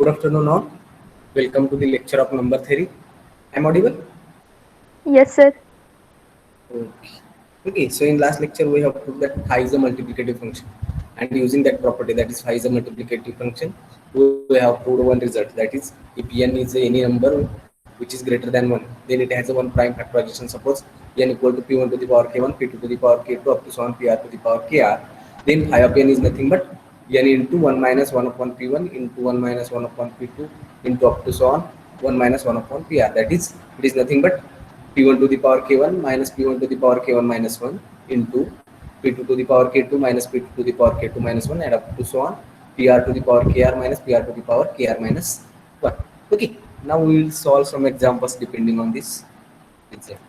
Good afternoon all. Welcome to the lecture of number theory. I'm audible? Yes, sir. Okay. Okay, so in last lecture we have proved that phi is a multiplicative function, and using that property, that is phi is a multiplicative function, we have proved one result, that is if n is any number which is greater than 1, then it has a 1 prime factorization. Suppose n equal to p1 to the power k1, p2 to the power k2 up to so on pr to the power kr, then phi of n is nothing but n into 1 minus 1 upon p1 into 1 minus 1 upon p2 into up to so on 1 minus 1 upon pr. That is, it is nothing but p1 to the power k1 minus p1 to the power k1 minus 1 into p2 to the power k2 minus p2 to the power k2 minus 1 and up to so on pr to the power kr minus pr to the power kr minus 1. Okay, now we will solve some examples depending on this result.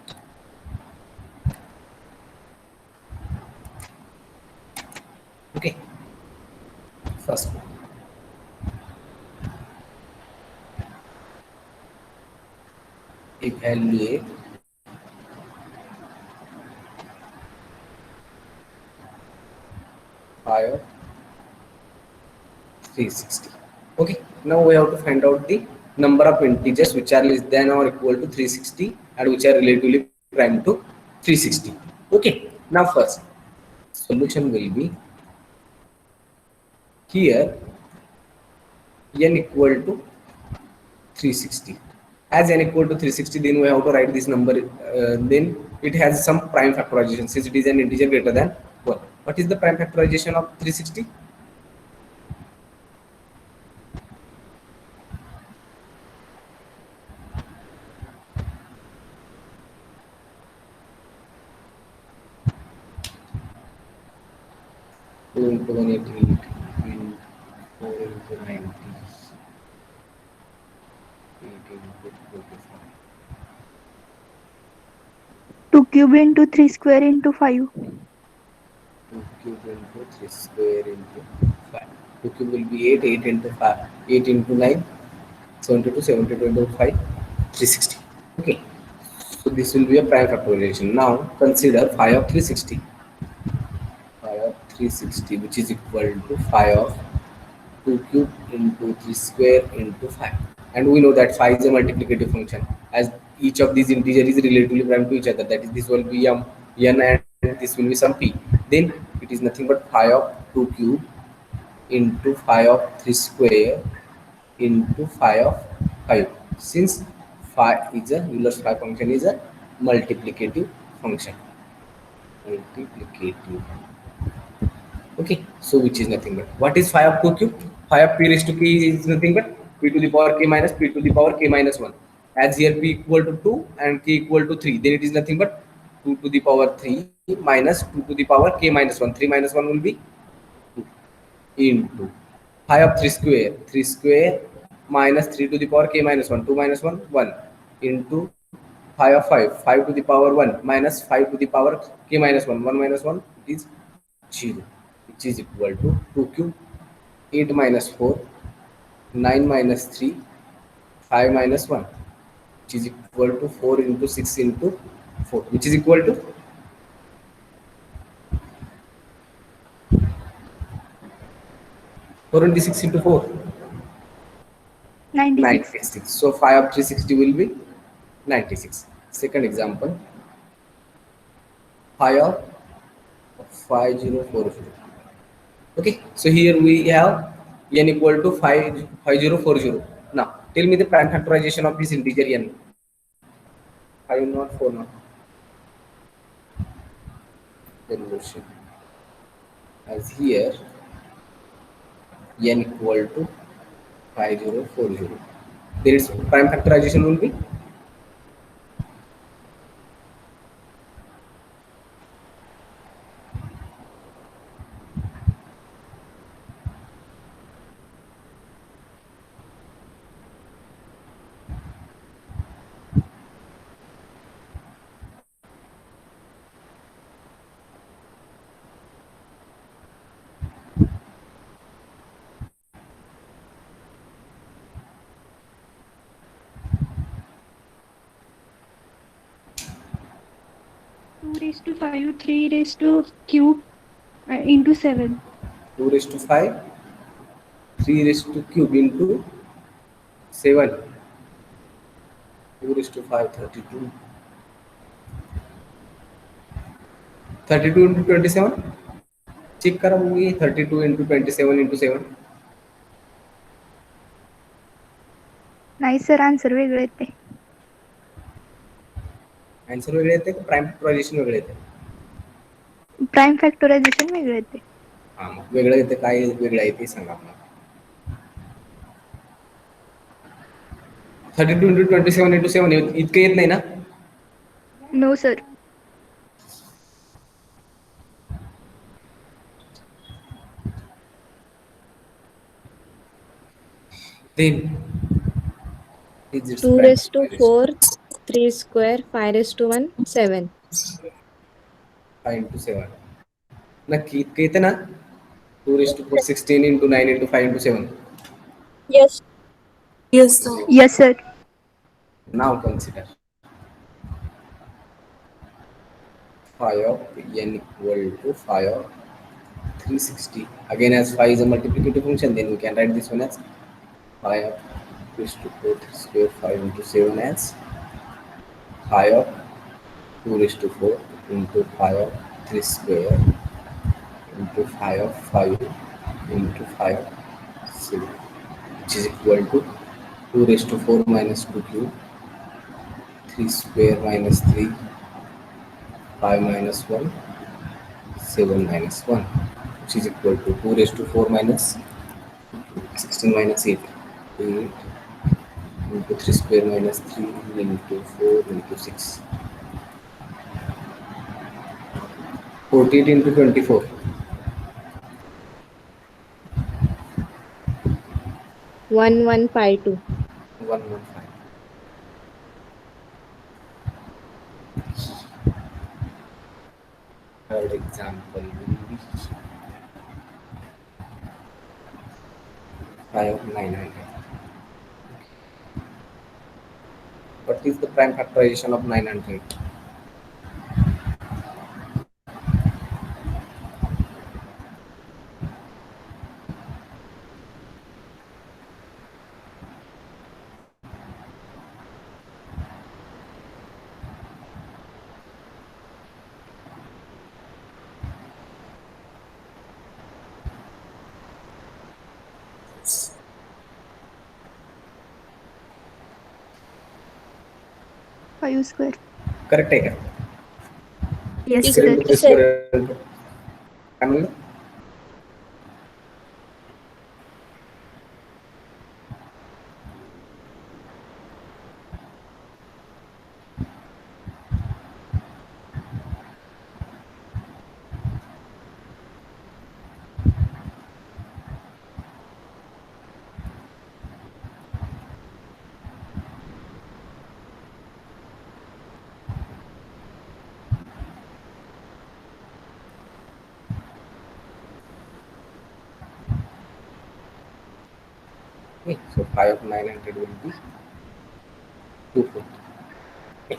Okay, first one, evaluate phi of 360. Okay, now we have to find out the number of integers which are less than or equal to 360 and which are relatively prime to 360. Okay, now first solution will be here n equal to 360. As n equal to 360, then we have to write this number, then it has some prime factorization since it is an integer greater than 1. What is the prime factorization of 360? Two into 188 into 4 into 90 8 into 45. 2 cube into 3 square into 5. 2 cube into 3 square into 5. 2 cube will be 8, 8 into 5, 8 into 9, 72, 72 into 5, 360. Okay, so this will be a prime factorization. Now consider phi of 360. Phi of 360, which is equal to phi of 2 cube into 3 square into 5. And we know that phi is a multiplicative function, as each of these integers is relatively prime to each other. That is, this will be n and this will be some p. Then it is nothing but phi of 2 cube into phi of 3 square into phi of 5. Since phi is a Euler's phi function is a multiplicative function. Multiplicative. Okay, so which is nothing but what is phi of 2 cube? Phi of p raised to k is nothing but p to the power k minus p to the power k minus 1. As here p equal to 2 and k equal to 3, then it is nothing but 2 to the power 3 minus 2 to the power k minus 1. 3 minus 1 will be 2 into phi of 3 square. 3 square minus 3 to the power k minus 1. 2 minus 1, 1 into phi of 5. 5 to the power 1 minus 5 to the power k minus 1. 1 minus 1 is 0, which is equal to 2 cube, 8 minus 4, 9 minus 3, 5 minus 1, which is equal to 4 into 6 into 4, which is equal to 4 into 6 into 4, 96. 96. So phi of 360 will be 96. Second example, phi of 5040. Okay, so here we have n equal to 5040. Now tell me the prime factorization of this integer n. 5 not 4 not. Then version as here n equal to 5040. Then its prime factorization will be 2 raised to 5, 3 raised to cube into 7. 2 raised to 5, 3 raised to cube into 7. 2 raised to 5, 32. 32 into 27. Check करा वो ये 32 into 27 into 7. नाही sir answer वेगळे येते. Answer वेगळे येते का prime factorisation वेगळे येते? प्राईम फॅक्टरायझेशन वेगळे येते. हां मग वेगळं येते काय वेगळं आहे ते सांगा मला. 32 into 27 into 7 इतकं येत नाही ना? No sir. Then is its 2 prime raised to factorization. 4, 3 square, 5 raised to 1, 7. 5 into 7. नक्की इतकं येतं ना? 2 raised to 4, 16 into 9 into 5 into 7. Yes. Yes, sir. Yes sir. Now consider phi of n equal to phi of 360. Again, as phi is a multiplicative function, then we can write this one as phi of raised to 4 square 5 into 7 as phi of 2 raised to 4 into phi of 3 square into phi of 5 into phi of 7, which is equal to 2 raised to 4 minus 2 cube, 3 square minus 3, 5 minus 1, 7 minus 1, which is equal to 2 raised to 4 minus 16 minus 8, 8 into 3 square minus 3 into 4 into 6. 48 into 24. 1152. 115. Third example will be 5 of 900. What is the prime factorization of 900? Five square. Correct आहे का? Yes Yes, sir. Equal to yes, 3 sir. square. काय म्हणलं? Okay, so 5 of 900 will be 240.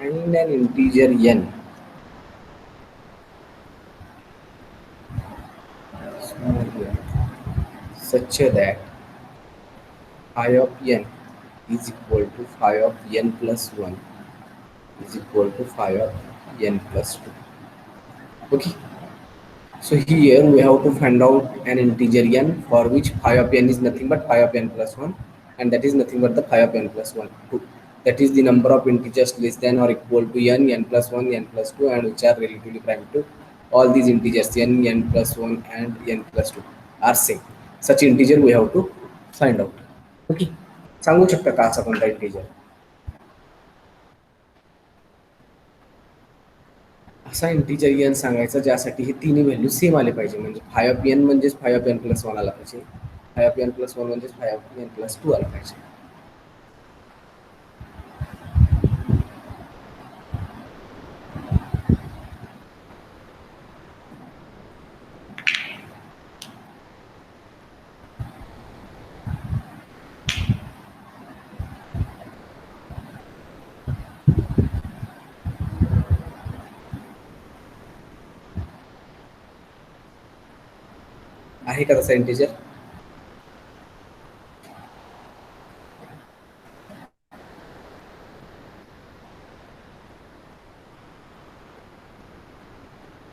And an integer n small n, such that phi of n is equal to phi of n plus 1 is equal to phi of n plus 2. Okay, so here we have to find out an integer n for which phi of n is nothing but phi of n plus 1, and that is nothing but the phi of n plus 1 2. That is the number of integers less than or equal to n plus 1, n plus 2, and which are relatively primitive. All these integers n plus 1 and n plus 2 are same. Such integer we have to find out. Okay, सांगू शकता का असा कोणता integer? असा integer N सांगायचा ज्यासाठी हे तिन्ही value same आले पाहिजे. म्हणजे फाय ऑफ एन म्हणजेच फाय ऑफ एन प्लस 1 आला पाहिजे, फाय ऑफ एन प्लस 1 म्हणजेच फाय ऑफ एन प्लस 2 आला पाहिजे. आहे का तसा integer?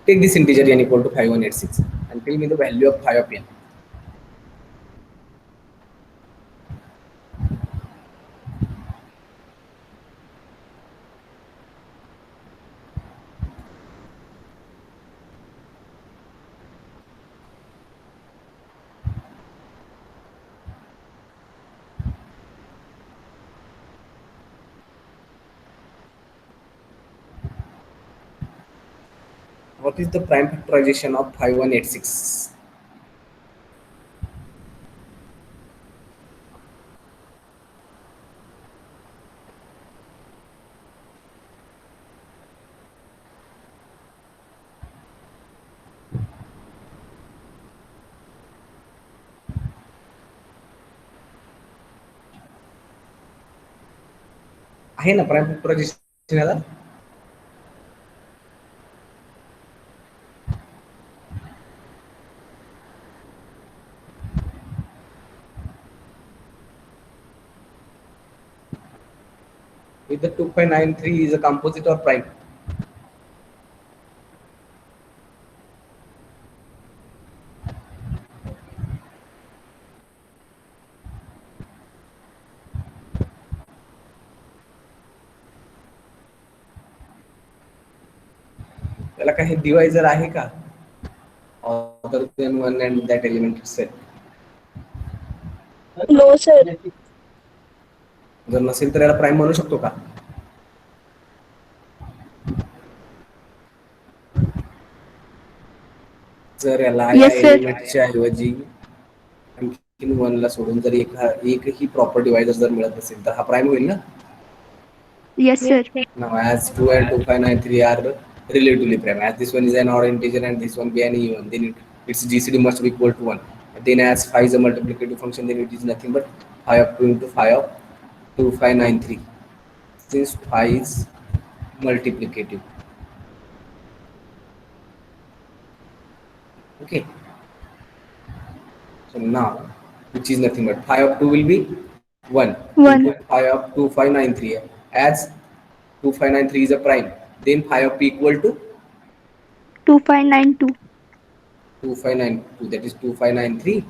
Take this integer n equal to 5186 and tell me the value of phi of n. What is the prime factorization of 5186? आहे ना prime factorization याला? Either 2593 is a composite or prime. त्याला काही डिवायझर आहे का? Other than one and that element itself. No, sir. जर नसेल तर याला प्राइम म्हणू शकतो का? जर याला या Yes, sir. एलिमेंटच्या ऐवजी आणखीन वन ला सोडून जर एकही प्रॉपर डिवायझर जर मिळत असेल तर हा प्राइम होईल ना? Yes, sir. Now, as 2 and 2593 are relatively prime, as this one is an odd integer and this one be an even, then its GCD must be equal to 1. Then as phi is a multiplicative function, then it is nothing but phi of 2 into phi of 2593. Since phi is multiplicative. Okay. So now, which is nothing but phi of 2 will be 1 1. into phi of 2593. As 2593 is a prime, then phi of p equal to 2592. 2592, that is 2593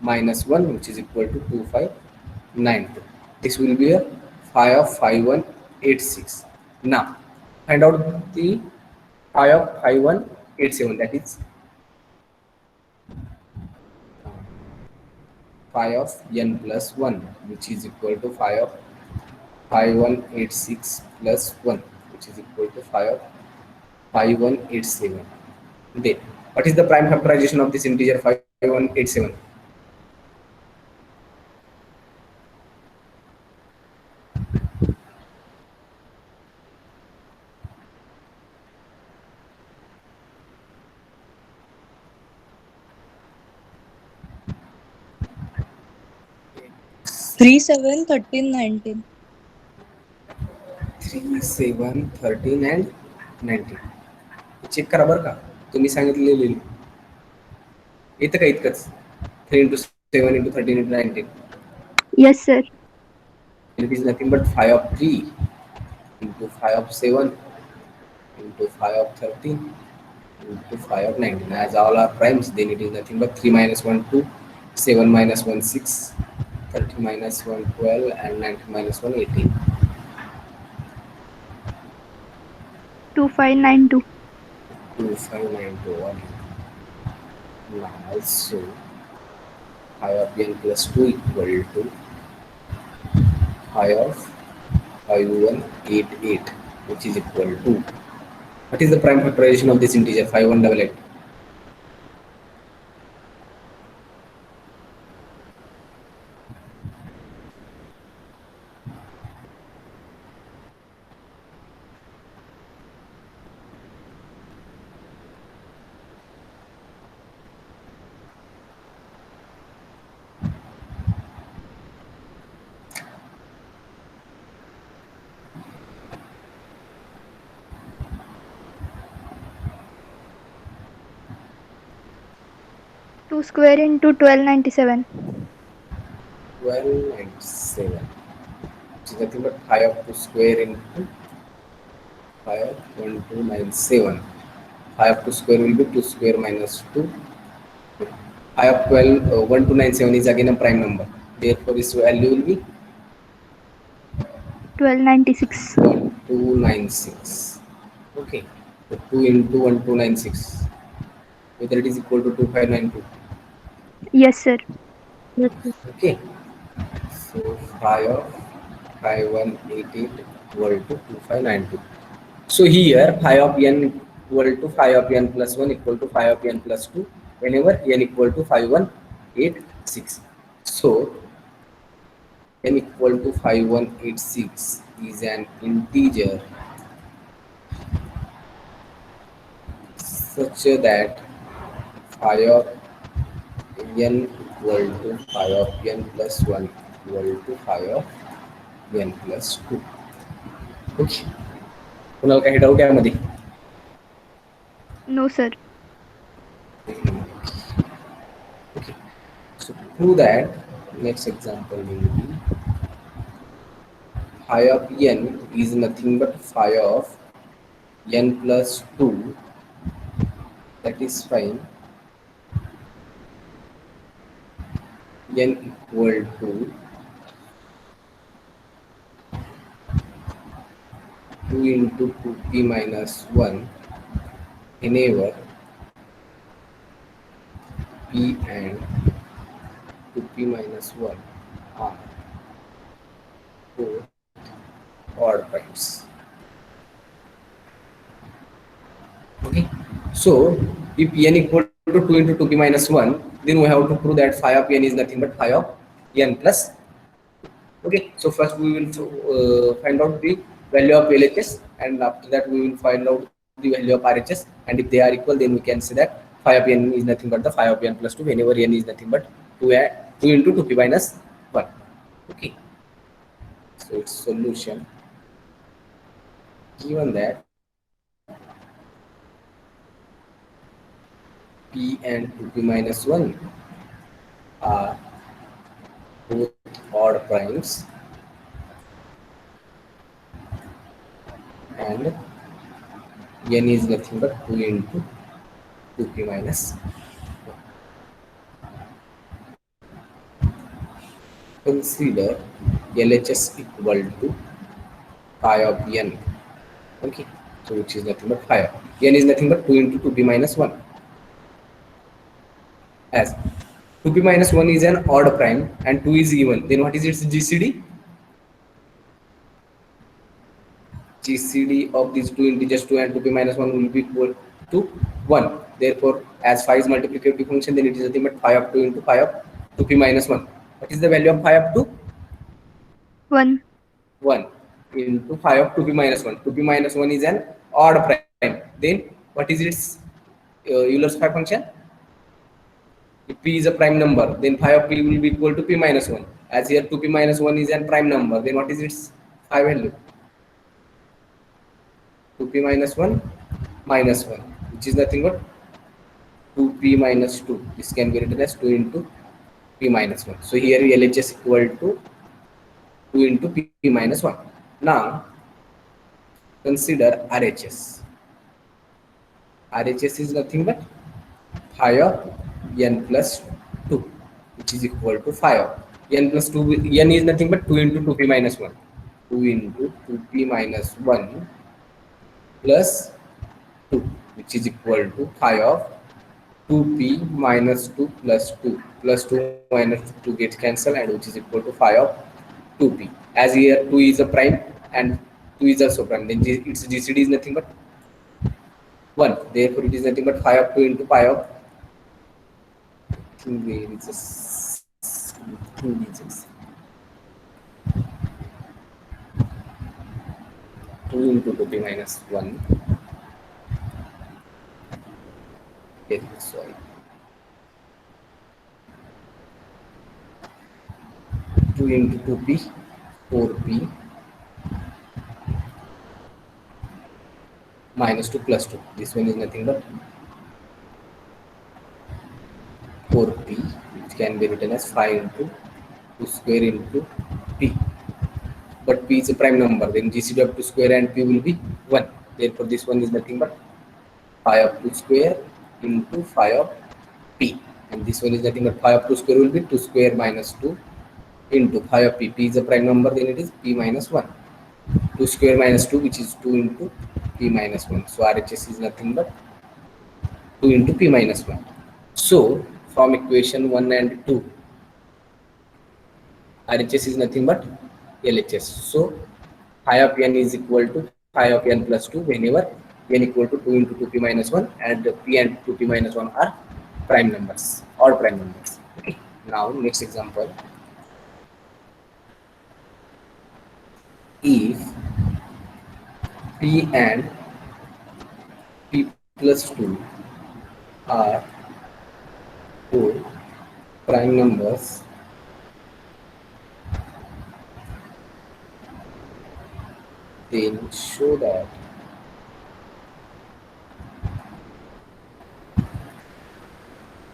minus 1, which is equal to 2592. This will be a phi of 5186. Now find out the phi of 5187, that is phi of n plus 1, which is equal to phi of 5186 plus 1, which is equal to phi of 5187. Then what is the prime factorization of this integer 5187? Three, 7, 13, 19. 3, 7, 13 and 19. Check करा बरं का, तुम्ही सांगितलेले येतं का इतकंच? 3 into 7 into 13 into 19. Yes, sir. It is nothing but phi of 3 into phi of 7 into phi of 13 into phi of 19. As all are primes, then it is nothing but 3 minus 1 2, 7 minus 1 6, 30 minus 1 12 and 19 minus 1 18. 2592. 2591. Now also phi of n plus 2 equal to phi of 5188, which is equal to, what is the prime factorization of this integer 5188? 2 square into 1297. 1297, which is nothing but 5 up to square into 5 1297. 5 up to square will be 2 square minus 2. 5 up 1297 is again a prime number. Therefore, its value will be 1296. 1296. Okay. So 2 into 1296. Whether it is equal to 2592. Yes, sir. Yes, sir. Okay. So 5 of 5188 equal to 2592. So here phi of n equal to phi of n plus 1 equal to phi of n plus 2 whenever n equal to 5186. So n equal to 5186 is an integer such that phi of n equal to phi of n plus 1 equal to phi of n plus 2. Okay. कुणाला काही doubt यामध्ये? No, sir. Okay. So to prove that, next example will be phi of n is nothing but phi of n plus 2, that is fine, n equal to 2 into 2p minus 1 whenever p and 2p minus 1 are both odd primes. Okay, so if n equal to 2 into 2p minus 1, then we have to prove that phi of n is nothing but phi of n plus. Okay, so first we will find out the value of LHS, and after that we will find out the value of RHS, and if they are equal, then we can say that phi of n is nothing but the phi of n plus 2 whenever n is nothing but 2 into 2p minus 1. Okay, so its solution, given that p and 2p minus 1 are both odd primes and n is nothing but 2 into 2p minus 1. Consider LHS equal to phi of n. Okay, so which is nothing but phi of n is nothing but 2 into 2p minus 1. As 2p minus 1 is an odd prime and 2 is even, then what is its GCD? GCD of these two integers 2 and 2p minus 1 will be equal to 1. Therefore, as phi is multiplicative function, then it is nothing but phi of 2 into phi of 2p minus 1. What is the value of phi of 2? 1. 1 into phi of 2p minus 1. 2p minus 1 is an odd prime. Then what is its Euler's phi function? If p is a prime number, then phi of p will be equal to p minus 1. As here 2p minus 1 is a prime number, then what is its phi value? 2p minus 1 minus 1, which is nothing but 2p minus 2. This can be written as 2 into p minus 1. So here LHS equal to 2 into p minus 1. Now consider RHS. RHS is nothing but phi of n plus 2, which is equal to phi of n plus 2. N is nothing but 2 into 2p minus 1. 2 into 2p minus 1 plus 2, which is equal to phi of 2p minus 2 plus 2 plus 2 minus 2 gets cancelled, and which is equal to phi of 2p. As here 2 is a prime and 2 is also prime, then its GCD is nothing but 1. Therefore, it is nothing but phi of 2 into phi of, where is this? 2 into 2p minus 1. Here is sorry. 2 into 2p, 4p minus 2 plus 2. This one is nothing but 4p, which can be written as 5 into 2 square into p. But p is a prime number, then GCD of 2 square and p will be 1. Therefore, this one is nothing but phi of 2 square into phi of p. And this one is nothing but phi of 2 square will be 2 square minus 2 into phi of p. P is a prime number, then it is p minus 1. 2 square minus 2, which is 2 into p minus 1. So RHS is nothing but 2 into p minus 1. So from equation 1 and 2, RHS is nothing but LHS. So phi of n is equal to phi of n plus 2 whenever n equal to 2 into 2p minus 1 and p and 2p minus 1 are prime numbers or prime numbers. Okay. Now next example. If p and p plus 2 are four prime numbers, then show that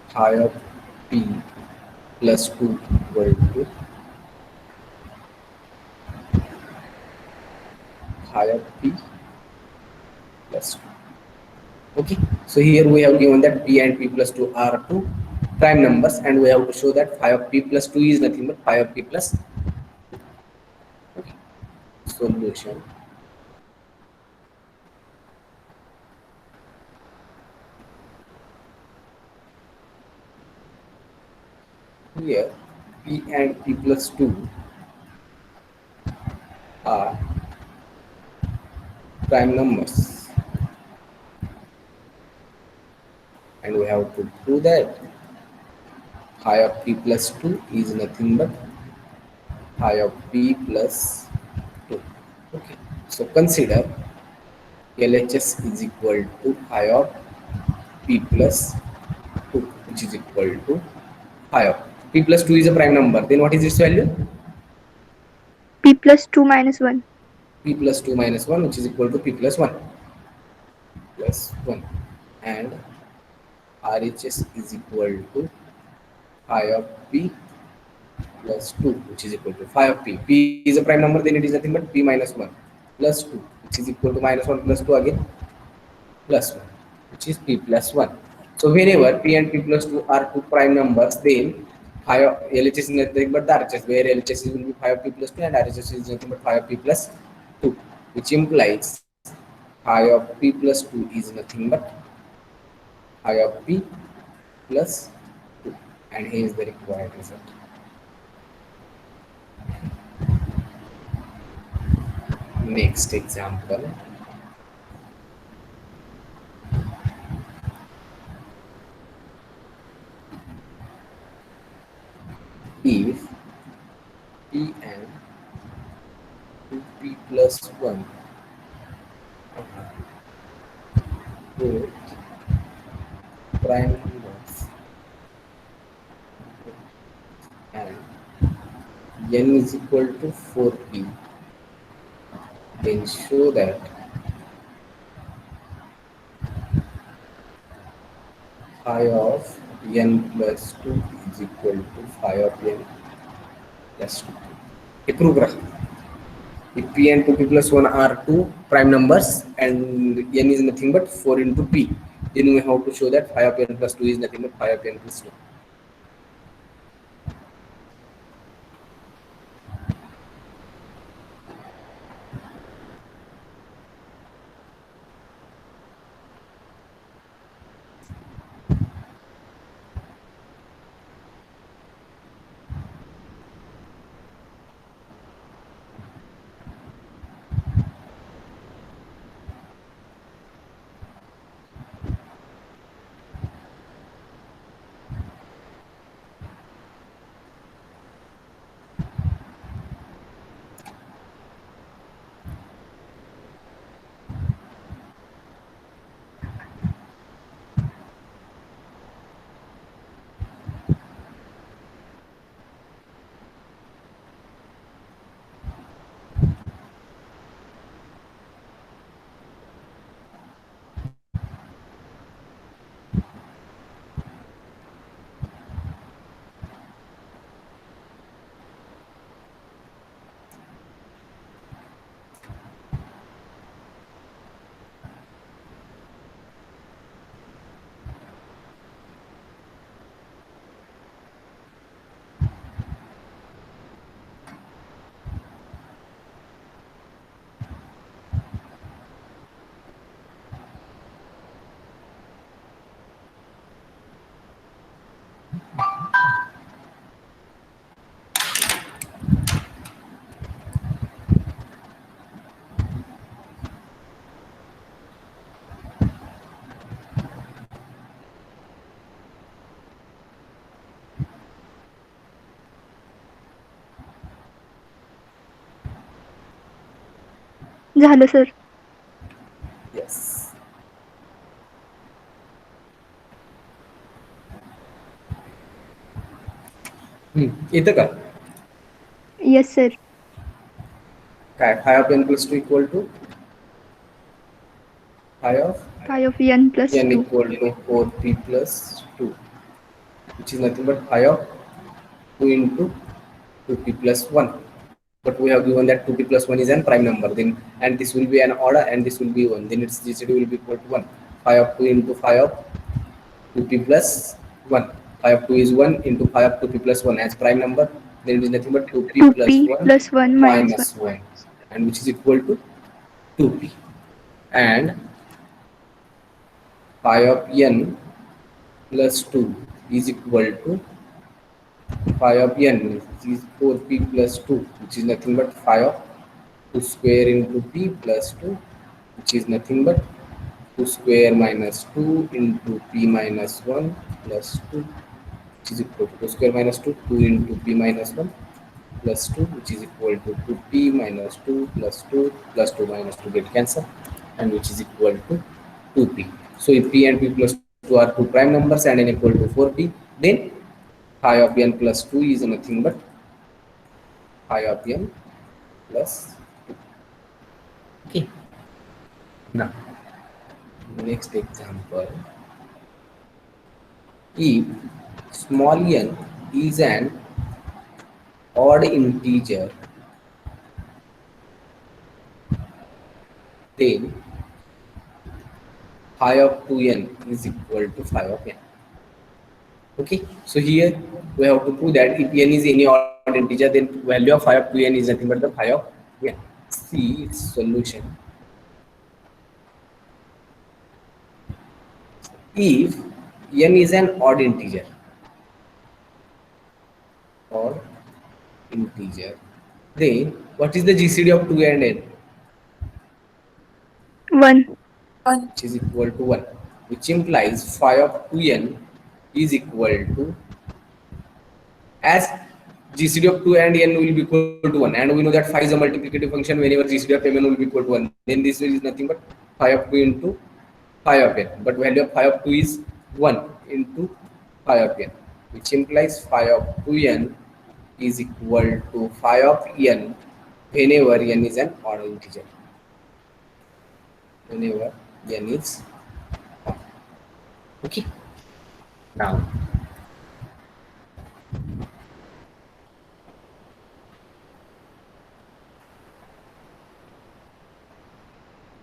phi of p plus 2 equal to phi of p plus 2. Okay, so here we have given that p and p plus 2 are two prime numbers, and we have to show that phi of p plus 2 is nothing but phi of p plus 2. Okay, solution. Here p and p plus 2 are prime numbers, and we have to prove that phi of p plus 2 is nothing but phi of p plus 2. Okay, so consider LHS is equal to phi of p plus 2, which is equal to phi of p plus 2 is a prime number, then what is its value? P plus 2 minus 1. P plus 2 minus 1, which is equal to p plus 1 plus 1, and RHS is equal to phi of p plus 2, which is equal to phi of p. P is a prime number, then it is nothing but p minus 1 plus 2, which is equal to minus 1 plus 2 again plus 1, which is p plus 1. So whenever p and p plus 2 are two prime numbers, then phi of LHS is nothing but the RHS, where LHS will be phi of p plus 2 and RHS is nothing but phi of p plus 2, which implies phi of p plus 2 is nothing but phi of p plus 2, and here is the required result. Next example. If p and 2p plus 1 both prime numbers and n is equal to 4p, then show that phi of n plus 2 is equal to phi of n plus 2. A proof graph. If p and 2p plus 1 are two prime numbers and n is nothing but 4 into p, then we have to show that phi of n plus 2 is nothing but phi of n plus 2. झालं sir. Yes. येतं का yes sir. काय phi of n plus two equal to phi of phi of n plus n two. equal to 4p plus 2, which is nothing but phi of 2 into 2p plus 1. But we have given that 2p plus 1 is an prime number, then and this will be an order and this will be 1, then its GCD will be equal to 1. Phi of 2 into phi of 2p plus 1. Phi of 2 is 1 into phi of 2p plus 1 as prime number, then it is nothing but 2p plus 2p 1 plus 1 minus 1. minus 1, and which is equal to 2p. And phi of n plus 2 is equal to phi of n, which is 4p plus 2, which is nothing but phi of 2 square into p plus 2, which is nothing but 2 square minus 2 into p minus 1 plus 2, which is equal to 2 square minus 2, 2 into p minus 1 plus 2, which is equal to 2p minus 2 plus 2 plus 2 minus 2 get cancelled, and which is equal to 2p. So if p and p plus 2 are two prime numbers and n equal to 4p, then phi of n plus 2 is nothing but phi of n plus 2. Okay. Now, next example. If small n is an odd integer, then phi of 2n is equal to phi of n. Okay, so here we have to prove that if n is any odd integer, then value of phi of 2n is nothing but the phi of n. See its solution. If n is an odd integer, then what is the GCD of 2 and n? 1. Which is equal to 1, which implies phi of 2n is equal to, as GCD of 2 and n will be equal to 1, and we know that phi is a multiplicative function whenever GCD of mn will be equal to 1, then this is nothing but phi of 2 into phi of n, but value of phi of 2 is 1 into phi of n, which implies phi of 2n is equal to phi of n whenever n is an odd integer. Whenever n is odd. Okay. Now,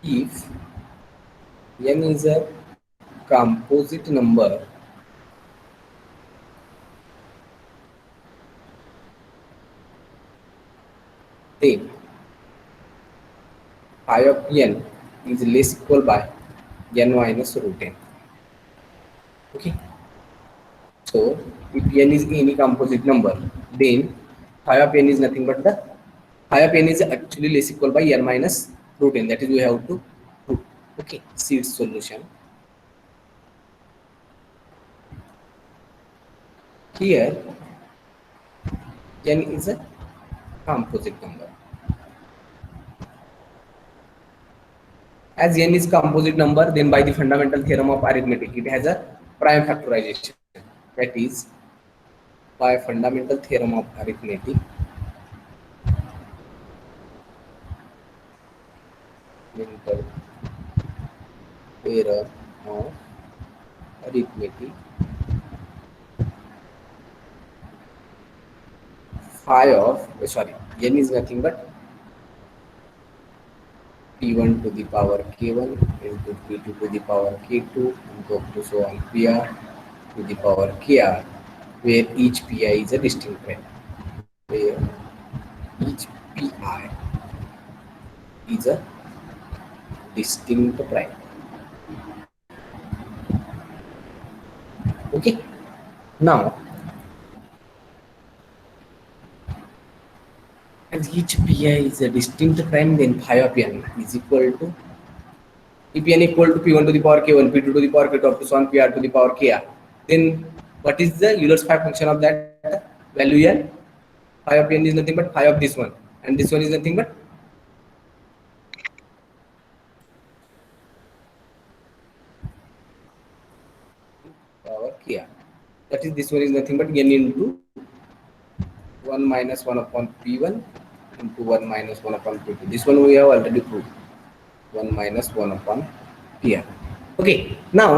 if n is a composite number, then phi of n is less equal by n minus root n. Okay. So if n is any composite number, then phi of n is nothing but the phi of n is actually less equal by n minus root n. That is we have to prove. Okay. See its solution. Here n is a composite number. As n is composite number, then by the fundamental theorem of arithmetic, it has a prime factorization. That is, by fundamental theorem of arithmetic, fundamental theorem of arithmetic, phi of n is nothing but p1 to the power k1 into p2 to the power k2 into up to so on pr to the power kr, where each pi is a distinct prime, where each pi is a distinct prime. Okay. Now, as each pi is a distinct prime, then phi of n is equal to, if n equal to p1 to the power k1, p2 to the power k2 up to so on pr to the power kr, then what is the Euler's phi function of that value n? Phi of n is nothing but phi of this one, and this one is nothing but is this one is nothing but n into 1 minus 1 upon p1 into 1 minus 1 upon p2. This one we have already proved. 1 minus 1 upon pr. Okay, now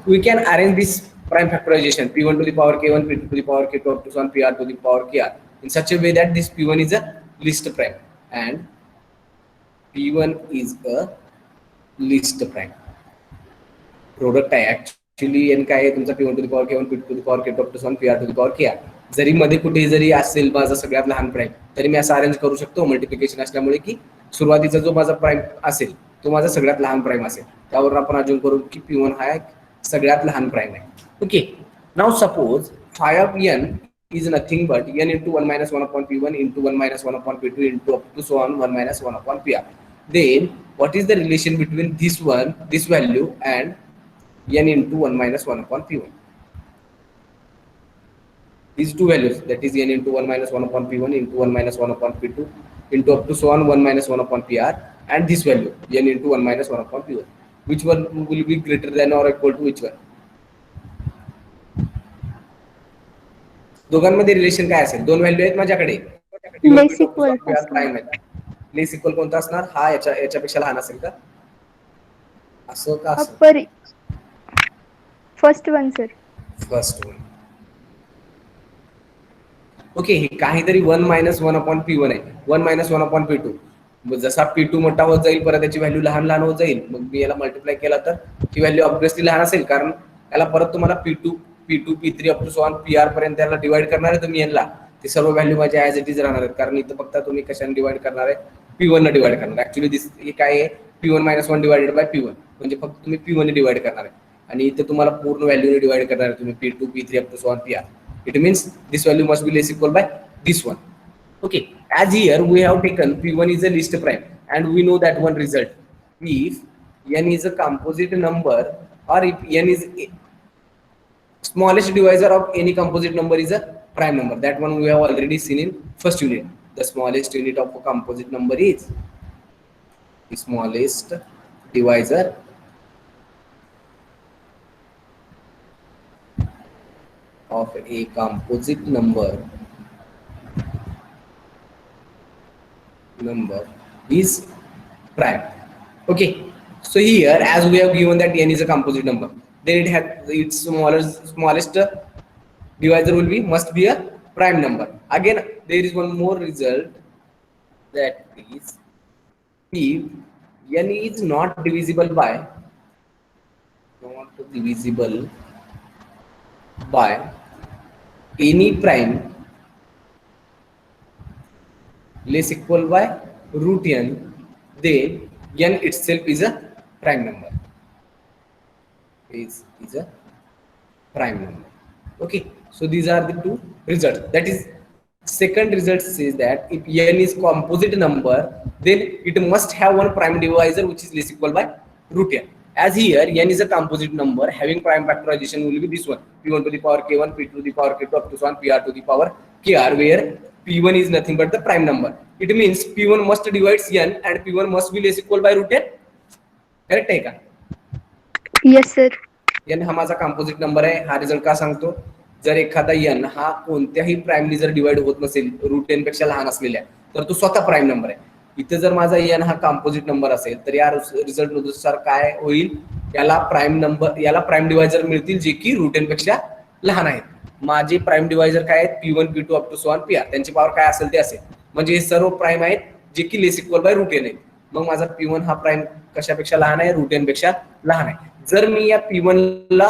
we can arrange this prime factorization p1 to the power k1, p2 to the power k2 up to so on pr to the power kr in such a way that this p1 is a least prime and p1 is a least prime. Product आहे actually N काय आहे तुमचा p1 to the power k1, p2 to the power k2 up to so on pr to the power kr. जरी मध्ये कुठेही जरी असेल माझा सगळ्यात लहान प्राइम तरी मी असं अरेंज करू शकतो मल्टिप्लिकेशन असल्यामुळे की सुरुवातीचा जो माझा प्राइम असेल तो माझा सगळ्यात लहान प्राइम असेल त्यावर आपण अजून करू की p1 हा एक सगळ्यात लहान प्राइम आहे. Okay, now suppose phi of n is nothing but n into 1 minus 1 upon p1 into 1 minus 1 upon p2 into up to so on 1 minus 1 upon pr. Then what is the relation between this value and n into 1 minus 1 upon p1? These two values, that is n into 1 minus 1 upon p1 into 1 minus 1 upon p2 into up to so on 1 minus 1 upon pr, and this value n into 1 minus 1 upon p1. Which one will be greater than or equal to which one? दोघांमध्ये relation काय असेल? दोन value आहेत माझ्याकडे, less equal prime आहे. Less equal कोणता असणार? हा याच्यापेक्षा लहान असेल का? असं का असेल? First one sir. First one. Okay, हे काहीतरी 1 minus 1 upon p1 आहे, 1 minus 1 upon p2. जसा p2 मोठा होत जाईल परत त्याची व्हॅल्यू लहान लहान होत जाईल. मग मी याला मल्टिप्लाय केला तर ही व्हॅल्यू ऑब्विसली लहान असेल कारण याला परत तुम्हाला p2 p3 up to so on pr पर्यंत याला डिवाइड करणार आहे तुम्ही यांना, ते सर्व व्हॅल्यू माझ्या ऍज इट इज राहणार आहेत कारण इथं फक्त तुम्ही कशाने डिवाइड करणार आहे? p1 ने डिवाइड करणार. ऍक्च्युअली दिस हे काय आहे? p1 minus 1 divided by p1 म्हणजे फक्त तुम्ही p1 ने डिवाइड करणार आहे आणि इथे तुम्हाला पूर्ण व्हॅल्यू ने डिवाइड करणार आहे तुम्ही p2 p3 up to so on pr. It means this value must be less equal by this one. Okay, as here we have taken p1 is a least prime and we know that one result. If n is a composite number or if n is a smallest divisor of any composite number is a prime number, that one we have already seen in first unit. The smallest unit of a composite number is the smallest divisor of a composite number is prime. Okay, so here as we have given that n is a composite number, then it has its smallest divisor will be must be a prime number. Again there is one more result, that is if n is not divisible by any prime less equal by root n, then n itself is a prime number. Is a prime number. Okay, so these are the two results. That is, second result says that if n is composite number, then it must have one prime divisor which is less equal by root n. As here n is a composite number having prime factorization will be this one, p1 to the power k1, p2 to the power k2 up to so on pr to the power kr, where p1 is nothing but the prime number. It means p1 must divides n and p1 must be less equal by root n. Correct आहे का? Yes sir. n हा माझा composite number आहे. हा result का सांगतो? जर एखादा n हा कोणत्याही प्राइमली जर डिवाइड होत नसेल रूट n पेक्षा लहान असलेल्या तर तो स्वतः प्राइम नंबर आहे. इथे जर माझा n हा कंपोजिट नंबर असेल तर या रिझल्ट नुसार काय होईल? याला प्राइम डिवायझर मिळतील जे की रूट n पेक्षा लहान आहेत. माझे प्राइम डिवायझर काय आहेत? p1 p2 up to so on pr. त्यांची पॉवर काय असेल ते असेल, म्हणजे हे सर्व प्राइम आहेत जे की less equal by root n आहेत. मग माझा p1 हा प्राइम कशापेक्षा लहान आहे? रूट n पेक्षा लहान आहे. जर मी या p1 ला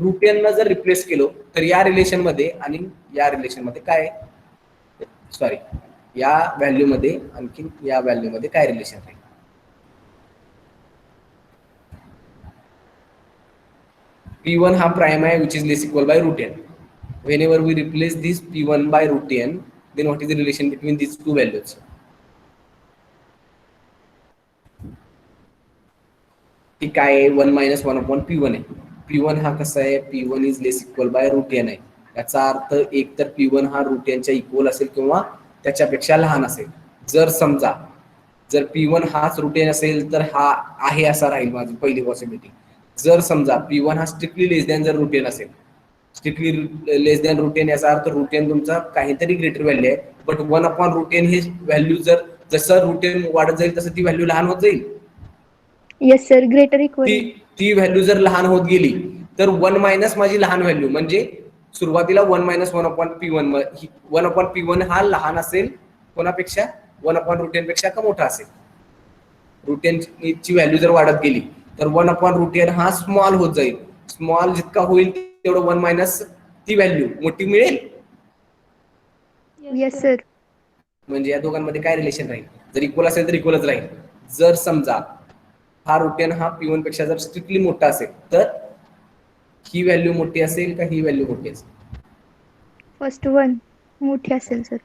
रूट n ला जर रिप्लेस केलो तर या रिलेशन मध्ये आणि या रिलेशन मध्ये काय, सॉरी या व्हॅल्यू मध्ये आणखी या व्हॅल्यू मध्ये काय रिलेशन आहे? p1 हा प्राइम आहे which is less equal by root n. Whenever we replace this p1 by root n, then what is the relation between these two values? काय आहे? 1 minus 1 upon p1 आहे. p1 हा कसा आहे? p1 is less equal by root n आहे. याचा अर्थ एक तर p1 हा root n च्या इक्वल असेल किंवा त्याच्यापेक्षा लहान असेल. जर समजा जर p1 हाच root n असेल तर हा आहे असा राहील माझी पहिली पॉसिबिलिटी. जर समजा p1 हा स्ट्रिक्टली लेस दॅन जर root n असेल strictly less than root n याचा अर्थ रूट एन तुमचा काहीतरी ग्रेटर व्हॅल्यू आहे, बट 1 रूट एन ही व्हॅल्यू जर जसं रूट एन वाढत जाईल तसं ती व्हॅल्यू लहान होत जाईल. Yes, sir. Greater equal. ती व्हॅल्यू जर लहान होत गेली तर 1 मायनस माझी लहान व्हॅल्यू म्हणजे सुरुवातीला 1 मायनस 1/P1 1/P1 हा लहान असेल कोणापेक्षा 1/√n पेक्षा का मोठा असेल. रूट ची व्हॅल्यू जर वाढत गेली तर 1/√n हा स्मॉल होत जाईल. स्मॉल जितका होईल तेवढं 1 मायनस ती व्हॅल्यू मोठी मिळेल. Yes, sir. म्हणजे या दोघांमध्ये काय रिलेशन राहील, जर इक्वल असेल तर इक्वलच राहील. जर समजा हा रूट हा P1 पेक्षा जर स्ट्रिक्टली मोठा असेल तर ही व्हॅल्यू मोठी असेल का ही व्हॅल्यू मोठी असेल. First one. मोठी असेल सर.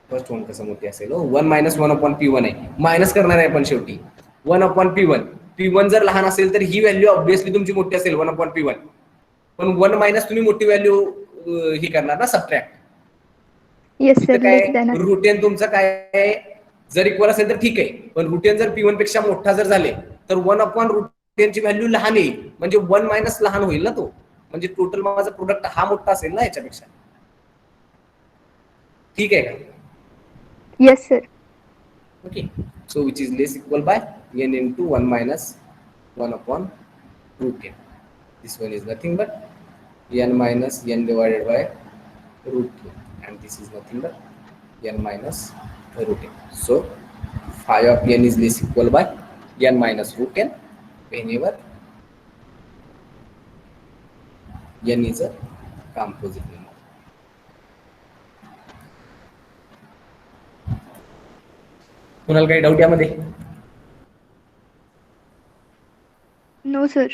फर्स्ट वन कसं मोठी असेल. 1 मायनस 1/P1 आहे, मायनस करणार आहे पण शेवटी 1/P1 जर लहान असेल तर ही व्हॅल्यू ऑब्व्हियसली तुमची मोठी असेल 1/P1. पण 1 मायनस तुम्ही मोठी व्हॅल्यू ही करणार ना सबट्रॅक्ट. Yes, sir. इथं काय Less than. रूट एन तुमचं काय आहे, जर इक्वल असेल तर ठीक आहे, पण रूट एन जर P1 पेक्षा मोठा जर झाले तर 1/√n ची व्हॅल्यू लहान येईल, म्हणजे 1 मायनस लहान होईल ना तो, म्हणजे टोटल माझा प्रोडक्ट हा मोठा असेल ना याच्यापेक्षा. ठीक आहे का. Yes, sir. Okay, so which is less equal by n into 1 minus 1/√n. This one is nothing but n minus n divided by √n, and this is nothing but n minus √n. So phi of n is less equal by n minus √n whenever n is a composite number. कुणाला काही doubt यामध्ये. No, sir.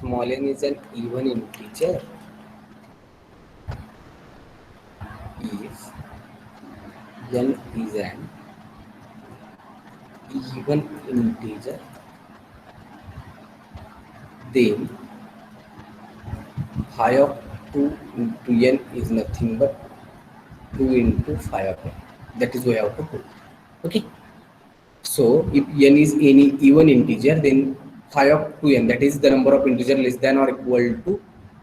Small n is an even integer if n is an even integer, then phi of 2 into n is nothing but 2 into phi of n. That is way out to put. Okay, so if n is any even integer, then phi of 2n, that is the number of integer less than or equal to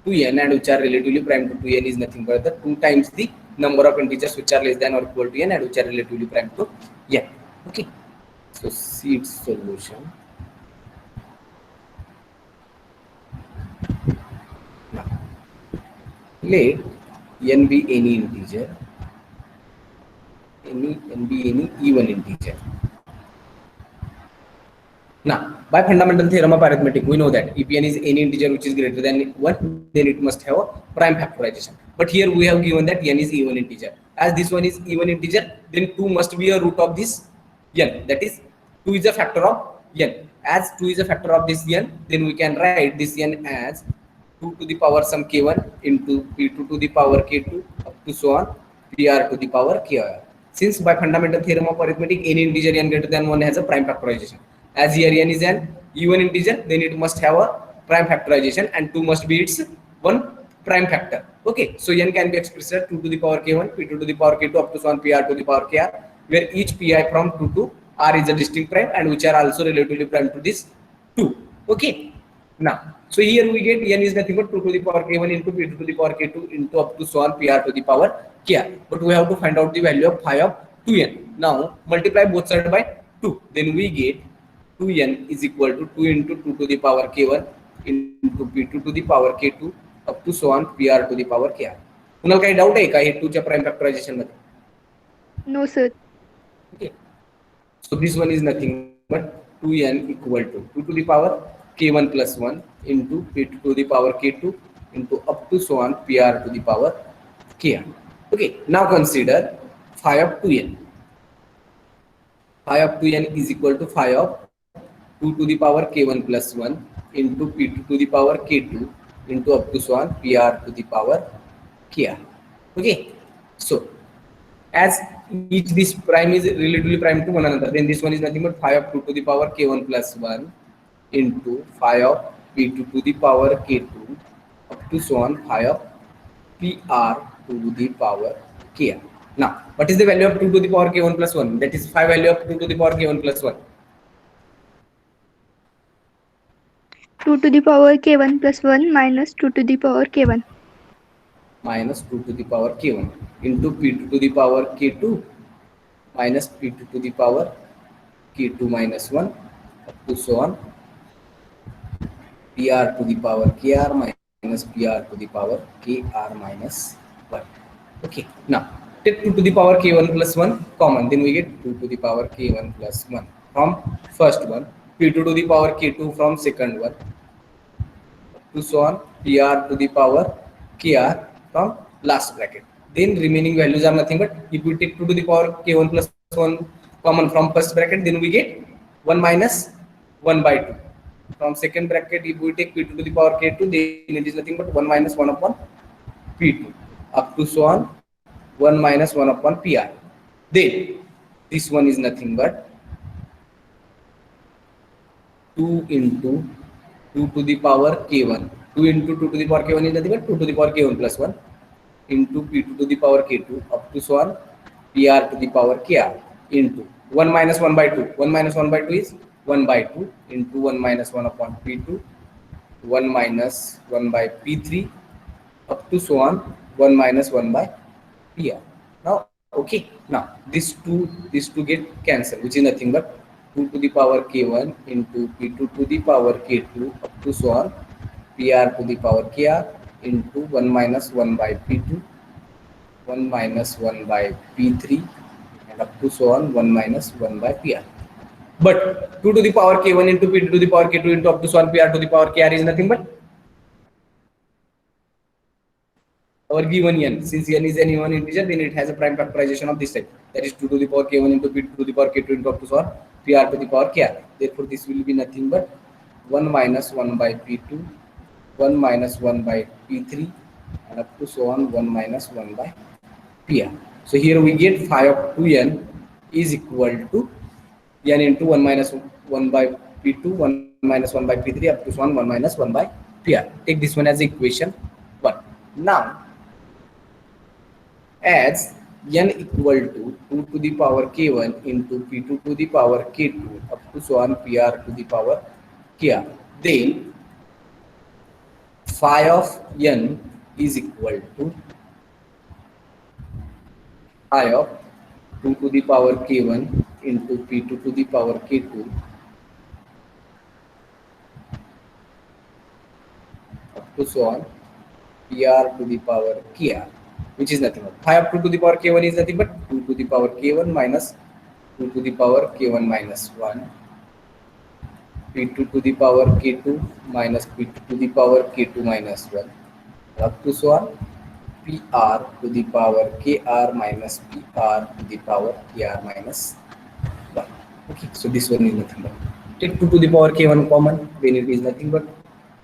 2n and which are relatively prime to 2n, is nothing but the 2 times the number of integers which are less than or equal to n and which are relatively prime to n. Okay, so see its solution. Now let n be any integer, n be any even integer. Now, by fundamental theorem of arithmetic, we know that if n is any integer which is greater than 1, then it must have a prime factorization. But here we have given that n is even integer. As this one is even integer, then 2 must be a root of this n. That is, 2 is a factor of n. As 2 is a factor of this n, then we can write this n as 2 to the power some k1 into p2 to the power k2 up to so on pr to the power kr. Since by fundamental theorem of arithmetic, any integer n greater than 1 has a prime factorization. As here n is an even integer, then it must have a prime factorization and 2 must be its one prime factor. Okay, so n can be expressed as 2 to the power k1, p2 to the power k2 up to so on pr to the power kr, where each pi from 2 to r is a distinct prime and which are also relatively prime to this 2. Okay, now so here we get n is nothing but 2 to the power k1 into p2 to the power k2 into up to so on pr to the power kr, but we have to find out the value of phi of 2n. Now multiply both sides by 2, then we get 2n is equal to 2 into 2 to the power k1 into p2 to the power k2 up to so on pr to the power kr. कुणाला काही doubt आहे का हे 2 च्या prime factorisation मध्ये. No, sir. Okay, so this one is nothing but 2n equal to 2 to the power k1 plus 1 into p2 to the power k2 into up to so on pr to the power kr. Okay, now consider phi of 2n. Phi of 2n is equal to phi of 2 to the power k1 plus 1 into p2 to the power k2 into up to so on PR to the power KR. Okay, so as each this prime is relatively prime to one another, then this one is nothing but phi of 2 to the power k1 plus 1 into phi of p2 to the power k2 up to so on phi of PR to the power KR. Now, what is the value of 2 to the power k1 plus 1? That is phi value of 2 to the power k1 plus 1. 2 to the power k1 plus 1 minus 2 to the power k1. Minus 2 to the power k1 into p2 to the power k2 minus p2 to the power k2 minus 1 up to so on PR to the power KR minus PR to the power KR minus 1. Okay, now take 2 to the power k1 plus 1 common, then we get 2 to the power k1 plus 1 from first one, p2 to the power k2 from second one, to so on PR to the power KR from last bracket. Then remaining values are nothing but if we take 2 to the power k1 plus 1 common from first bracket, then we get 1 minus 1 by 2. From second bracket, if we take p2 to the power k2, then it is nothing but 1 minus 1 upon p2 up to so on 1 minus 1 upon PR. Then this one is nothing but 2 into 2 to the power k1. 2 into 2 to the power k1 is nothing but 2 to the power k1 plus 1 into p2 to the power k2 up to so on PR to the power kr into 1 minus 1 by 2. 1 minus 1 by 2 is 1 by 2 into 1 minus 1 upon p2, 1 minus 1 by p3 up to so on 1 minus 1 by PR. Now, okay, now these two get cancelled, which is nothing but 2 to the power k1 into p2 to the power k2 up to so on PR to the power kr into 1 minus 1 by p2, 1 minus 1 by p3 and up to so on 1 minus 1 by PR. But 2 to the power k1 into p2 to the power k2 into up to so on PR to the power kr is nothing but our given n. Since n is an even integer, then it has a prime factorization of this type. That is 2 to the power k1 into p2 to the power k2 into up to so on PR to the power kr. Therefore, this will be nothing but 1 minus 1 by p2, 1 minus 1 by p3 and up to so on 1 minus 1 by PR. So here we get phi of 2n is equal to n into 1 minus 1 by p2, 1 minus 1 by p3 up to so on 1 minus 1 by PR. Take this one as equation 1. Now, as n equal to 2 to the power k1 into p2 to the power k2 up to so on PR to the power kr, then phi of n is equal to phi of 2 to the power k1 into p2 to the power k2 up to so on PR to the power kr, which is nothing but phi of 2 to the power k1 is nothing but 2 to the power k1 minus 2 to the power k1 minus 1, p2 to the power k2 minus p2 to the power k2 minus 1 up to so on PR to the power kr minus PR to the power kr minus 1. Okay, so this one is nothing but take 2 to the power k1 common, then it is nothing but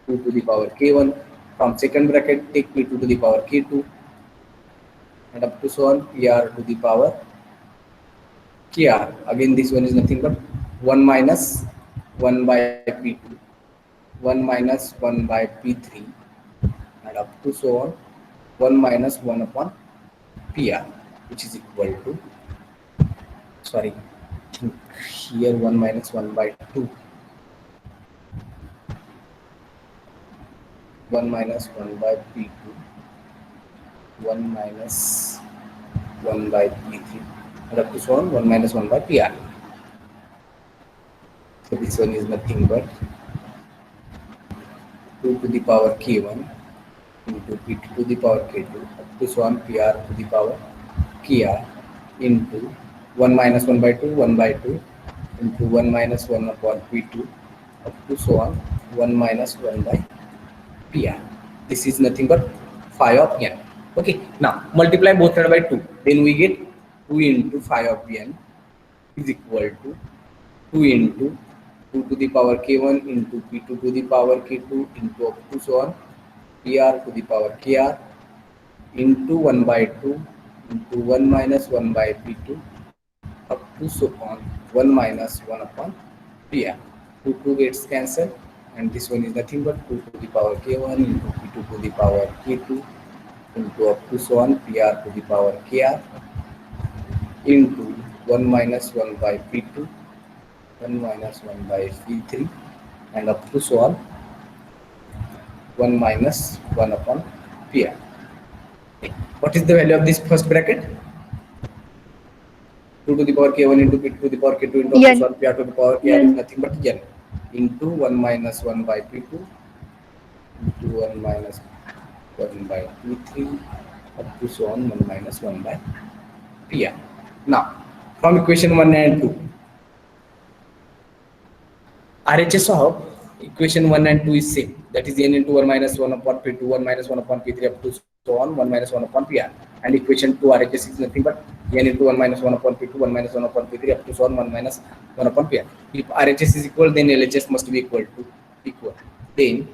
2 to the power k1 from second bracket, take p2 to the power k2 and up to so on PR to the power kr. Again, this one is nothing but 1 minus 1 by p2, 1 minus 1 by p3 and up to so on 1 minus 1 upon PR, which is equal to, sorry, here 1 minus 1 by 2, 1 minus 1 by p2, 1 minus 1 by p3 and up to so on 1 minus 1 by PR. So this one is nothing but 2 to the power k1 into p2 to the power k2 up to so on PR to the power kr into 1 minus 1 by 2, 1 by 2 into 1 minus 1 upon p2 up to so on 1 minus 1 by PR. This is nothing but phi of n. Okay, now multiply both sides by 2, then we get 2 into phi of n is equal to 2 into 2 to the power k1 into p2 to the power k2 into up to so on PR to the power KR into 1 by 2 into 1 minus 1 by P2 up to so on 1 minus 1 upon PR. 2 gets cancelled, and this one is nothing but 2 to the power K1 into P2 to the power K2 into up to so on PR to the power KR into 1 minus 1 by P2, 1 minus 1 by P3, and up to so on 1 minus 1 upon PR. What is the value of this first bracket? 2 to the power K1 into P2 to the power K2 into N. plus 1 PR to the power KR is N. nothing but N into 1 minus 1 by P2 into 1 minus 1 by P3 up to so on 1 minus 1 by PR. Now, from equation 1 and 2, RHS of equation 1 and 2 is same. That is N into 1 minus 1 upon P2, 1 minus 1 upon P3 up to so on 1 minus 1 upon PR. And equation 2 RHS is nothing but N into 1 minus 1 upon P2, 1 minus 1 upon P3 up to so on 1 minus 1 upon PR. If RHS is equal, then LHS must be equal to equal. Then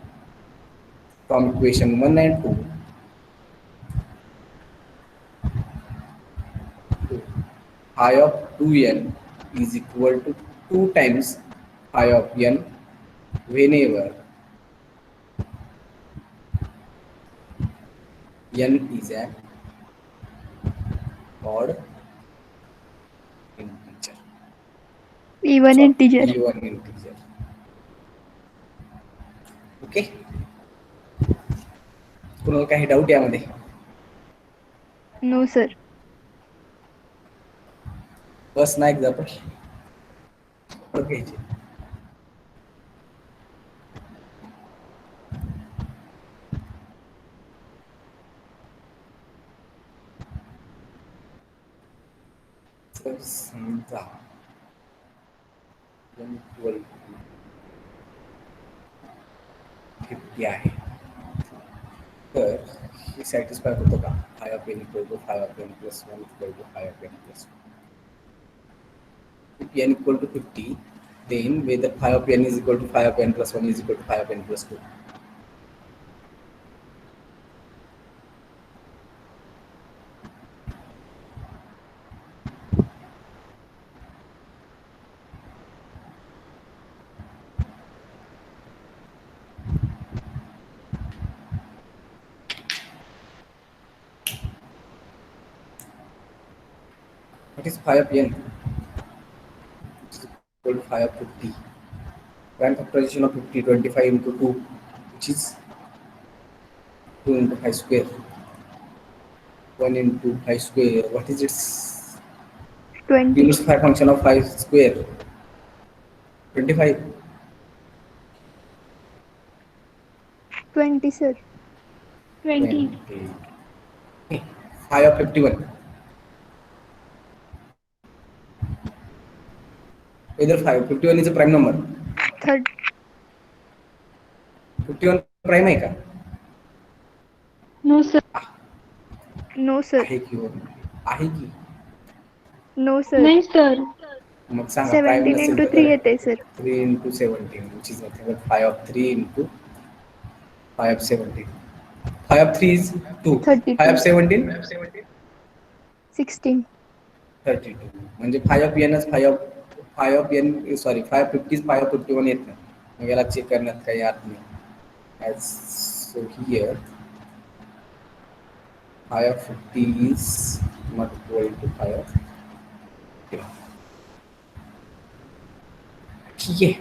from equation 1 and 2, phi of 2n is equal to 2 times phi of n whenever n is an odd integer. Even So, integer. even integer. Okay, कुणाला काही doubt यामध्ये? No, sir. बस ना example घ्यायची. तर समजा 50 आहे, तर हे सॅटिस्फाय होतं का? Phi of n equal to phi of n plus 1 equal to phi of n plus 1. If n equal to 50, then whether phi of n is equal to phi of n plus 1 is equal to phi of n plus 2. What is phi of n? It's equal to phi of 50. Grand factorization of 50, 25 into 2, which is 2 into pi square. 1 into pi square. What is its 20. units phi function of pi square? 25. 20, sir. 20. Okay. Phi of 51. Whether 51 is a prime number. 30. 51 prime आहे का? No, sir. No, sir. आहे की हो? आहे की? No, sir. नाही sir. मग सांगा prime 17 नसेल into तर 3 करा. येते, sir. 3 into 17, which is nothing but phi of 3 into phi of 17. Phi of 3 is 2. 32. Phi of 17? 16. 32. म्हणजे phi of n is phi of n, sorry, phi of 50 is phi of 51 येत नाही. मग याला check करण्यात काही अर्थ नाही. As so here phi of 50 is not equal to phi of 50. ठीक है.